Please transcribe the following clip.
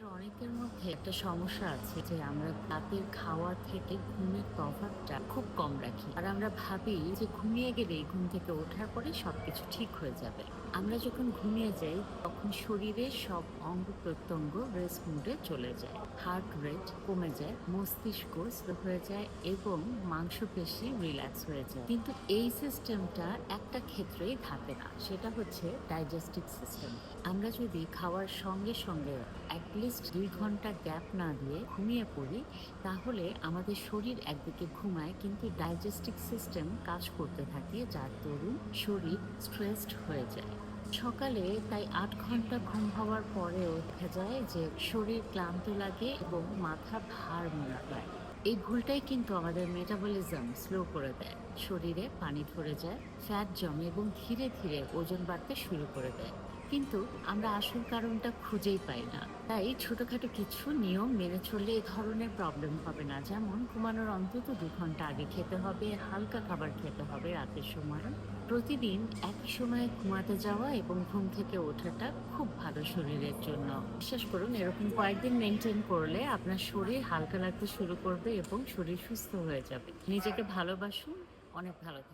অনেকের মধ্যে একটা সমস্যা আছে যে আমরা রাতের খাওয়া থেকে ঘুমের তফাৎটা খুব কম রাখি। আর আমরা ভাবি যে ঘুমিয়ে গেলেই ঘুম থেকে ওঠার পরে সবকিছু ঠিক হয়ে যাবে। আমরা যখন ঘুমিয়ে যাই তখন শরীরের সব অঙ্গ-প্রত্যঙ্গ রেস্ট মুডে চলে যায়। হার্ট রেট কমে যায়, মস্তিষ্ক স্লো হয়ে যায় এবং মাংসপেশি রিল্যাক্স হয়ে যায়। কিন্তু এই সিস্টেমটা একটা ক্ষেত্রেই থাকে না, সেটা হচ্ছে ডাইজেস্টিভ সিস্টেম। আমরা যদি খাওয়ার সঙ্গে সঙ্গে অ্যাটলিস্ট ২ ঘন্টা গ্যাপ না দিয়ে ঘুমিয়ে পড়ি, তাহলে আমাদের শরীর একদিকে ঘুমায় কিন্তু ডাইজেস্টিভ সিস্টেম কাজ করতে থাকে, যার দরুন শরীর স্ট্রেসড হয়ে যায়। সকালে তাই ৮ ঘন্টা ঘুম হওয়ার পরেও দেখা যায় যে শরীর ক্লান্ত লাগে এবং মাথা ভার মনে হয়। এই ভুলটাই কিন্তু আমাদের মেটাবলিজম স্লো করে দেয়, শরীরে পানি ধরে যায়, ফ্যাট জমে এবং ধীরে ধীরে ওজন বাড়তে শুরু করে দেয়। কিন্তু আমরা আসল কারণটা খুঁজেই পাই না। তাই ছোটখাটো কিছু নিয়ম মেনে চললে এই ধরনের প্রবলেম হবে না। যেমন ঘুমানোর অন্তত ২ ঘন্টা আগে খেতে হবে, হালকা খাবার খেতে হবে রাতের সময়। প্রতিদিন একই সময়ে ঘুমাতে যাওয়া এবং ঘুম থেকে ওঠাটা খুব ভালো শরীরের জন্য। বিশ্বাস করুন, এরকম কয়েকদিন মেনটেন করলে আপনার শরীর হালকা লাগতে শুরু করবে এবং শরীর সুস্থ হয়ে যাবে। নিজেকে ভালোবাসুন, অনেক ভালো থাকবেন।